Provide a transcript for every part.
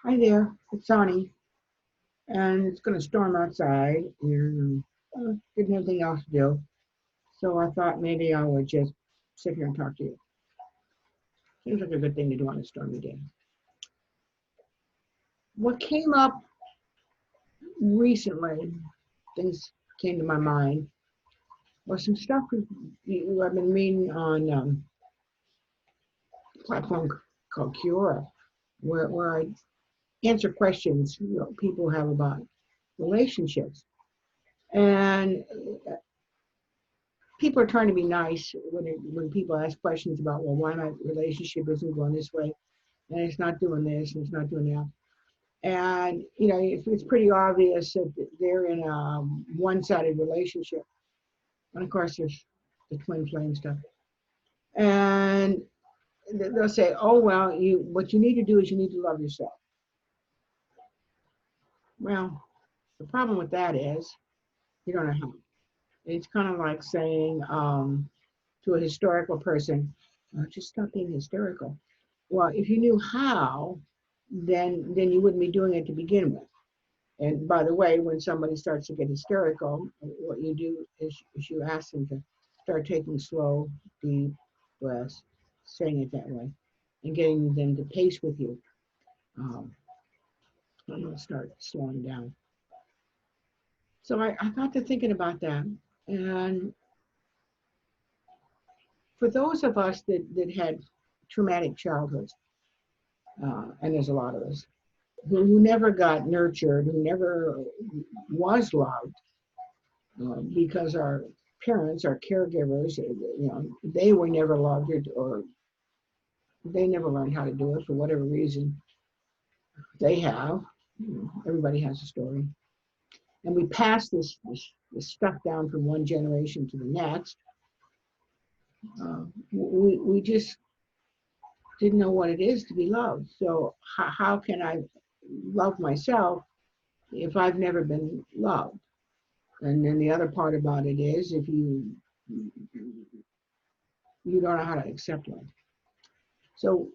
Hi there, it's Sonny, and it's going to storm outside, and didn't have anything else to do, so I thought maybe I would just sit here and talk to you. Seems like a good thing to do on a stormy day. What came up recently, things came to my mind, was some stuff I've been reading on a platform called Quora, where I answer questions people have about relationships. And people are trying to be nice when people ask questions about, well, why my relationship isn't going this way, and it's not doing this, and it's not doing that. And it's pretty obvious that they're in a one-sided relationship. And of course, there's the twin flame stuff. And they'll say, oh, well, what you need to do is you need to love yourself. Well, the problem with that is you don't know how. It's kind of like saying to a hysterical person, just stop being hysterical. Well, if you knew how, then you wouldn't be doing it to begin with. And by the way, when somebody starts to get hysterical, what you do is you ask them to start taking slow, deep breaths, saying it that way, and getting them to pace with you. And they'll start slowing down. So I got to thinking about that. And for those of us that had traumatic childhoods, and there's a lot of us, who never got nurtured, who never was loved, because our parents, our caregivers, they were never loved, or they never learned how to do it for whatever reason they have. Everybody has a story. And we pass this stuff down from one generation to the next. We just didn't know what it is to be loved. So how can I love myself if I've never been loved? And then the other part about it is if you don't know how to accept love. So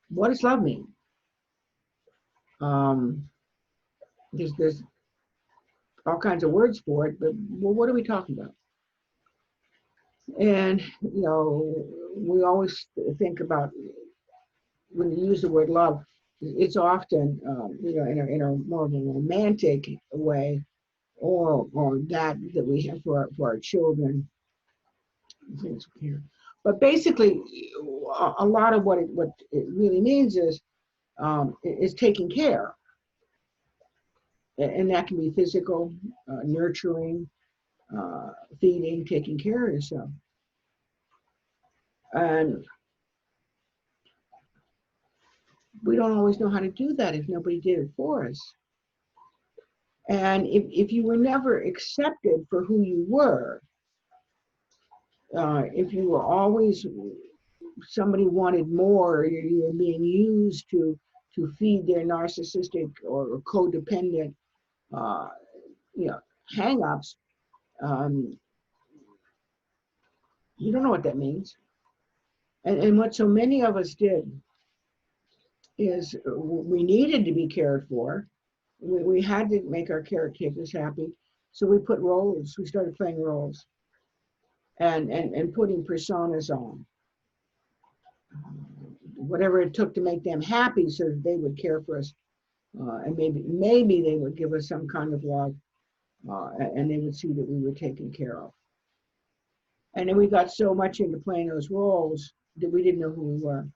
what does love mean? There's all kinds of words for it, but what are we talking about? And we always think about, when you use the word love, it's often in a more of a romantic way, or that we have for our children. Things here. But basically, a lot of what it really means is taking care. And that can be physical, nurturing, feeding, taking care of yourself. And we don't always know how to do that if nobody did it for us. And if you were never accepted for who you were, if you were always, somebody wanted more, you were being used to feed their narcissistic or codependent hang-ups, you don't know what that means. And what so many of us did is we needed to be cared for. We had to make our caretakers happy. So we put roles, we started playing roles and putting personas on. Whatever it took to make them happy so that they would care for us. And maybe they would give us some kind of love, and they would see that we were taken care of. And then we got so much into playing those roles that we didn't know who we were.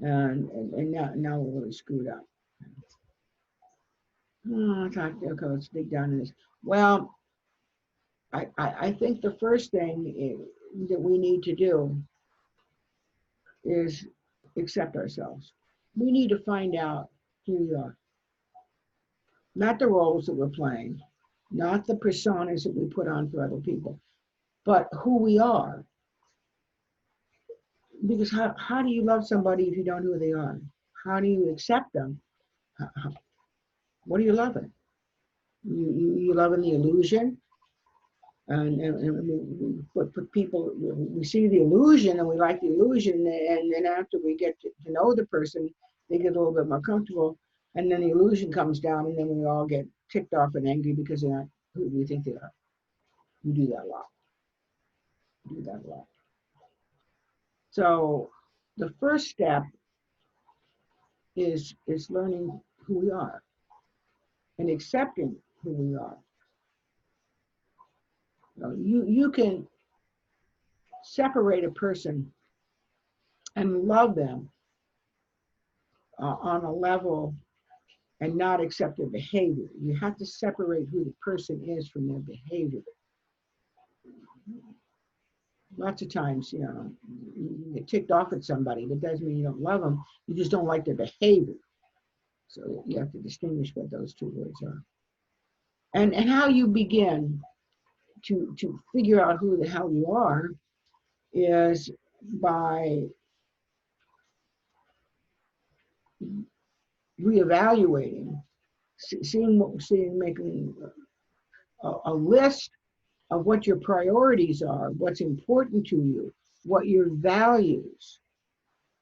And now we're really screwed up. Okay, let's dig down in this. Well, I think the first thing that we need to do is accept ourselves. We need to find out who we are. Not the roles that we're playing, not the personas that we put on for other people, but who we are. Because how do you love somebody if you don't know who they are? How do you accept them? What are you loving? You loving the illusion? And we put people, we see the illusion and we like the illusion, and then after we get to know the person, they get a little bit more comfortable, and then the illusion comes down, and then we all get ticked off and angry because they're not who we think they are. We do that a lot. We do that a lot. So the first step is learning who we are and accepting who we are. You can separate a person and love them on a level and not accept their behavior. You have to separate who the person is from their behavior. Lots of times, you get ticked off at somebody. That doesn't mean you don't love them. You just don't like their behavior. So you have to distinguish what those two words are. And how you begin to figure out who the hell you are is by reevaluating, making a list of what your priorities are, what's important to you, what your values.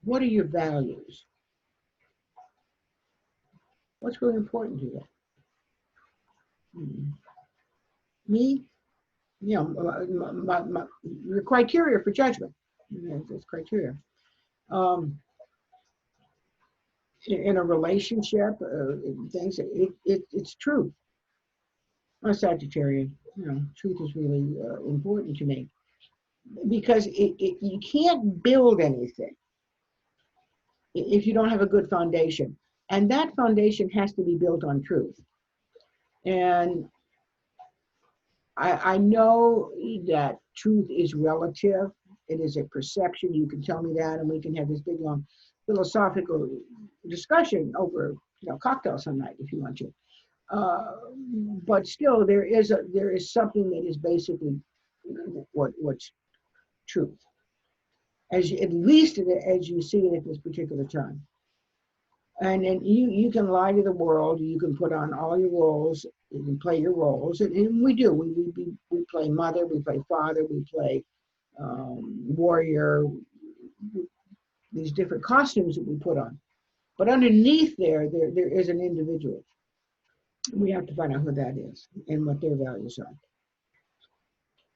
What are your values? What's really important to you? Me? Your criteria for judgment. There's criteria. In a relationship, things, it's truth. I'm a Sagittarian. Truth is really important to me because you can't build anything if you don't have a good foundation, and that foundation has to be built on truth. And I know that truth is relative. It is a perception. You can tell me that, and we can have this big long philosophical discussion over cocktails some night if you want to. But still, there is something that is basically what's truth, at least as you see it at this particular time. And then you can lie to the world. You can put on all your roles. You can play your roles, and we do. We play mother. We play father. We play warrior. These different costumes that we put on. But underneath there is an individual. We have to find out who that is and what their values are.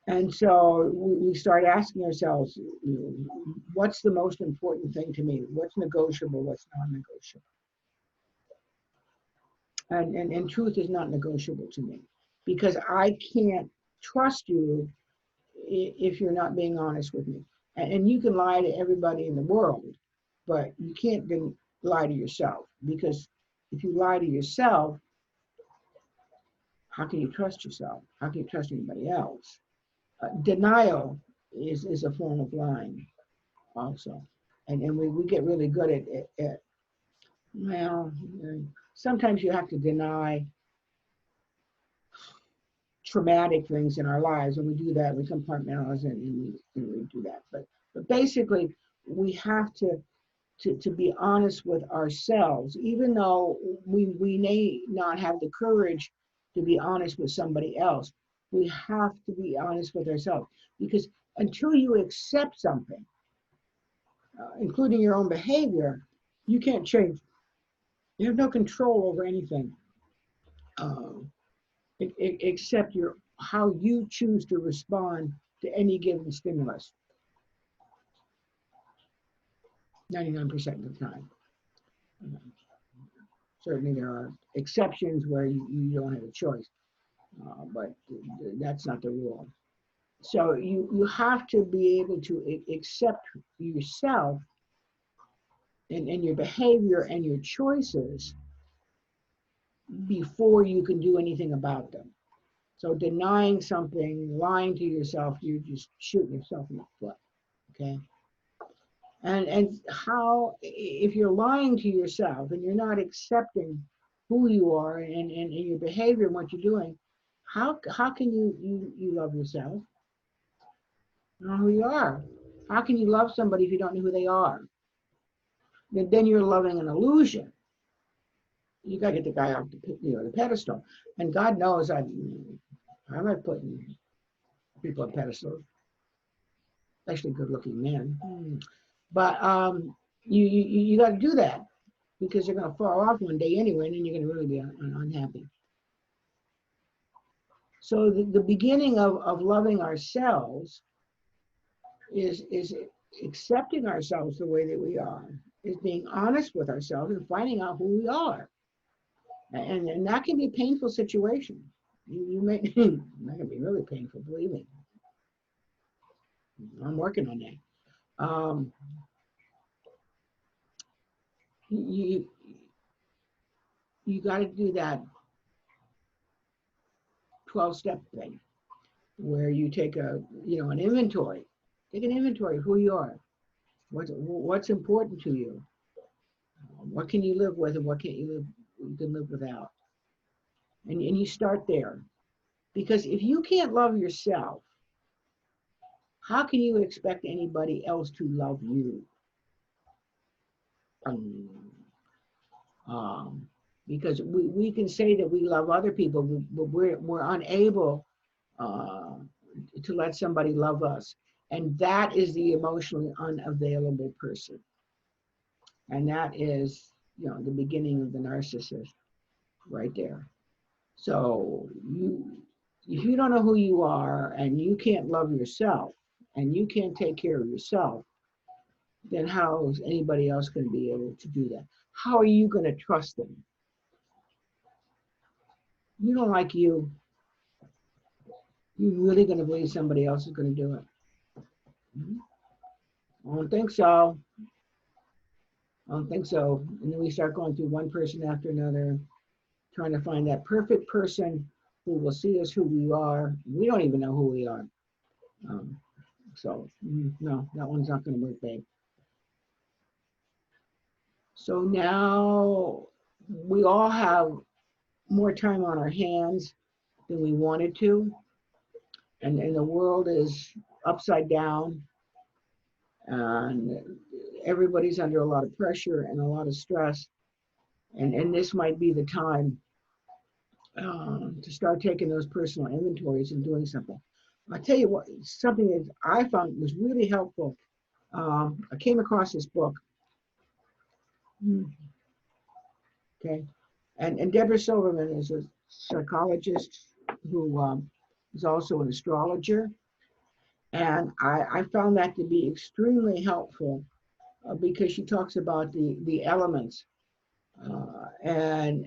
And so we start asking ourselves, what's the most important thing to me? What's negotiable? What's non-negotiable? And truth is not negotiable to me because I can't trust you if you're not being honest with me. And you can lie to everybody in the world, but you can't lie to yourself, because if you lie to yourself, how can you trust yourself? How can you trust anybody else? Denial is a form of lying also. And we get really good at well, sometimes you have to deny traumatic things in our lives. When we do that, we compartmentalize it and we do that. But basically, we have to be honest with ourselves, even though we may not have the courage to be honest with somebody else. We have to be honest with ourselves, because until you accept something, including your own behavior, you can't change. You have no control over anything except how you choose to respond to any given stimulus. 99% of the time. Certainly there are exceptions where you don't have a choice, but that's not the rule. So you have to be able to accept yourself and your behavior and your choices before you can do anything about them. So denying something, lying to yourself, you're just shooting yourself in the foot, okay? And how, if you're lying to yourself and you're not accepting who you are and your behavior and what you're doing, how can you love yourself? You know who you are. How can you love somebody if you don't know who they are? Then you're loving an illusion. You got to get the guy off the pedestal. And God knows I'm not putting people on pedestals, especially good-looking men. But you got to do that because you're going to fall off one day anyway, and then you're going to really be unhappy. So the beginning of loving ourselves is accepting ourselves the way that we are, is being honest with ourselves and finding out who we are. And that can be a painful situation. You may, that can be really painful, believe me. I'm working on that. You got to do that 12-step thing where you take an inventory. Take an inventory of who you are. What's important to you? What can you live with and what can't you can live without? And you start there. Because if you can't love yourself, how can you expect anybody else to love you? Because we can say that we love other people, but we're unable to let somebody love us. And that is the emotionally unavailable person. And that is, the beginning of the narcissist right there. So if you don't know who you are and you can't love yourself and you can't take care of yourself, then how is anybody else going to be able to do that? How are you going to trust them? You don't like you. You really going to believe somebody else is going to do it? I don't think so. I don't think so. And then we start going through one person after another, trying to find that perfect person who will see us who we are. We don't even know who we are. So no, that one's not going to work, babe. So now we all have more time on our hands than we wanted to. And the world is upside down. And everybody's under a lot of pressure and a lot of stress. And this might be the time to start taking those personal inventories and doing something. I'll tell you what, something that I found was really helpful. I came across this book. Okay. And Deborah Silverman is a psychologist who is also an astrologer. And I found that to be extremely helpful because she talks about the elements. And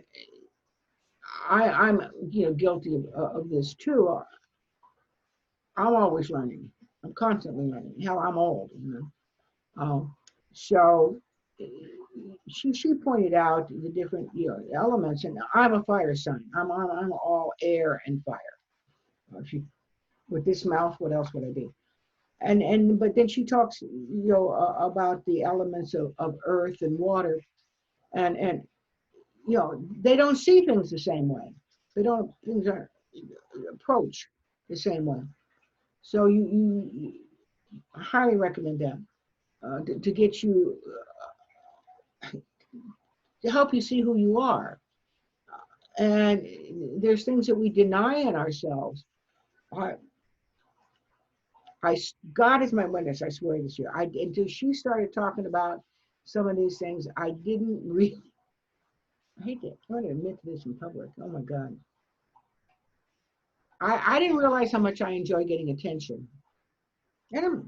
I'm guilty of this too. I'm always learning. I'm constantly learning. Hell, I'm old. So she pointed out the different elements, and I'm a fire sign. I'm all air and fire. With this mouth, what else would I be? But then she talks about the elements of earth and water, and they don't see things the same way. Things aren't approach the same way. So you I highly recommend them to get you to help you see who you are. And there's things that we deny in ourselves. God is my witness, I swear this year. Until she started talking about some of these things, I didn't really, I hate to try to admit this in public. Oh my God. I didn't realize how much I enjoy getting attention. And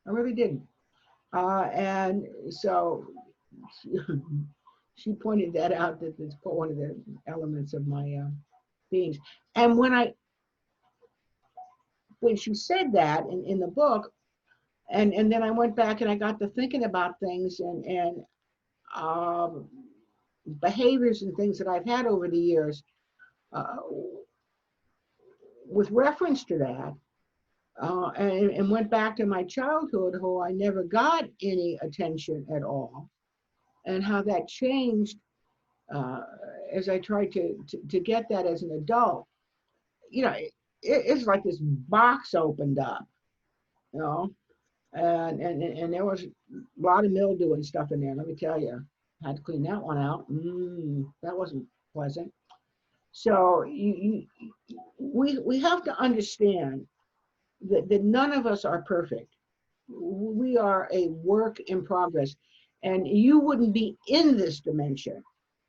I really didn't. And so she pointed that out, that it's one of the elements of my beings. And when she said that in the book, and then I went back and I got to thinking about things and behaviors and things that I've had over the years with reference to that, and went back to my childhood, who I never got any attention at all, and how that changed as I tried to get that as an adult. It's like this box opened up, and there was a lot of mildew and stuff in there. Let me tell you, I had to clean that one out. That wasn't pleasant. So we have to understand that none of us are perfect. We are a work in progress. And you wouldn't be in this dimension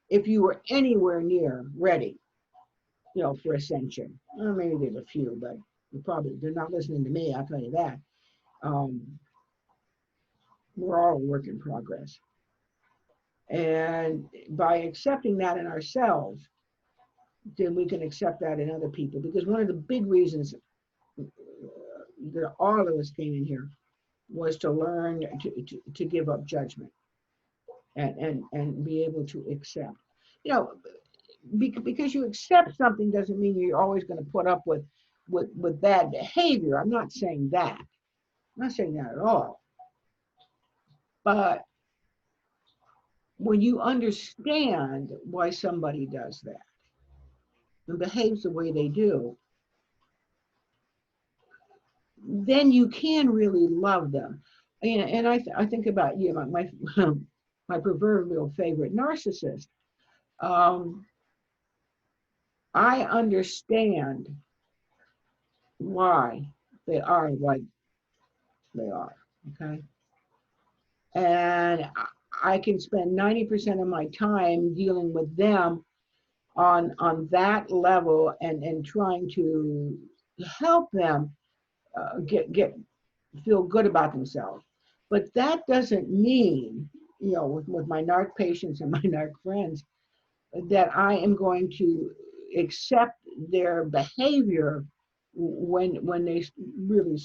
if you were anywhere near ready, for ascension. Well, maybe there's a few, but they're not listening to me, I'll tell you that. We're all a work in progress. And by accepting that in ourselves, then we can accept that in other people. Because one of the big reasons that all of us came in here was to learn to give up judgment and be able to accept. Because you accept something doesn't mean you're always going to put up with bad behavior. I'm not saying that. I'm not saying that at all. But when you understand why somebody does that and behaves the way they do, then you can really love them. And I think about my my proverbial favorite narcissist. I understand why they are like they are, okay? And I can spend 90% of my time dealing with them on that level and trying to help them feel good about themselves. But that doesn't mean, with my NARC patients and my NARC friends, that I am going to accept their behavior when they really,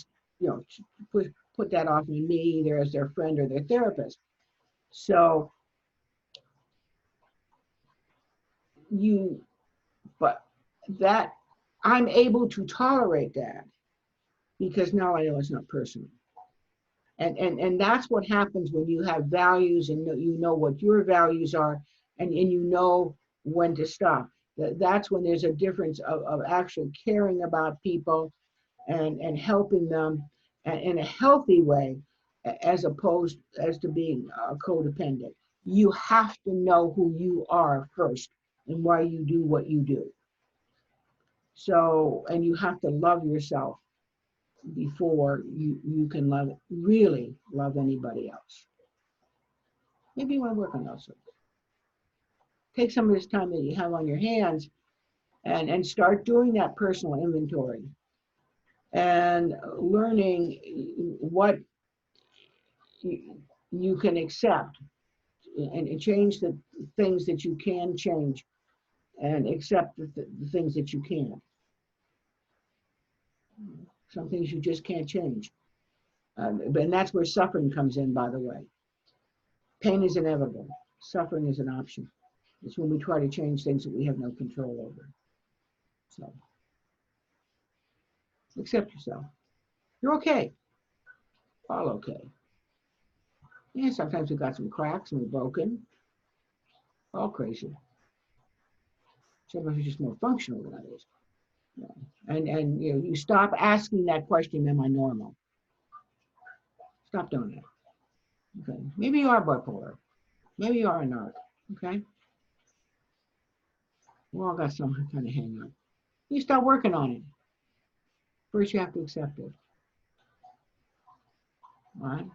put that off on me, either as their friend or their therapist. So but that I'm able to tolerate that because now I know it's not personal. And that's what happens when you have values and you know what your values are and you know when to stop. That's when there's a difference of actually caring about people and helping them in a healthy way as opposed as to being codependent. You have to know who you are first and why you do what you do. So, and you have to love yourself before you can really love anybody else. Maybe you want to work on those things. Take some of this time that you have on your hands and start doing that personal inventory and learning what you can accept and change the things that you can change and accept the things that you can't. Some things you just can't change. And that's where suffering comes in, by the way. Pain is inevitable. Suffering is an option. It's when we try to change things that we have no control over. So, accept yourself. You're okay. All okay. Yeah, sometimes we've got some cracks and we're broken. All crazy. Sometimes it's just more functional than others. And you stop asking that question, am I normal? Stop doing that. Okay. Maybe you are bipolar. Maybe you are a narc. Okay. We all got some kind of hang up. You start working on it. First, you have to accept it. All right?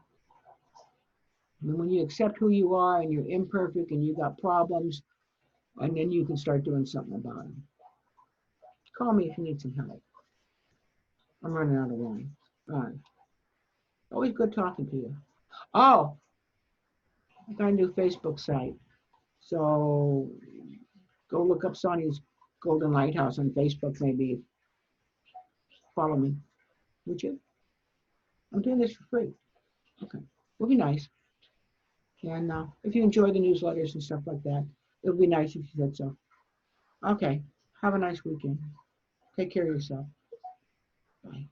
And when you accept who you are and you're imperfect and you got problems, and then you can start doing something about them. Call me if you need some help. I'm running out of line. All right. Always good talking to you. Oh, I got a new Facebook site. So go look up Sonny's Golden Lighthouse on Facebook, maybe. Follow me, would you? I'm doing this for free. Okay, would be nice. And if you enjoy the newsletters and stuff like that, it would be nice if you said so. Okay, have a nice weekend. Take care of yourself. Bye.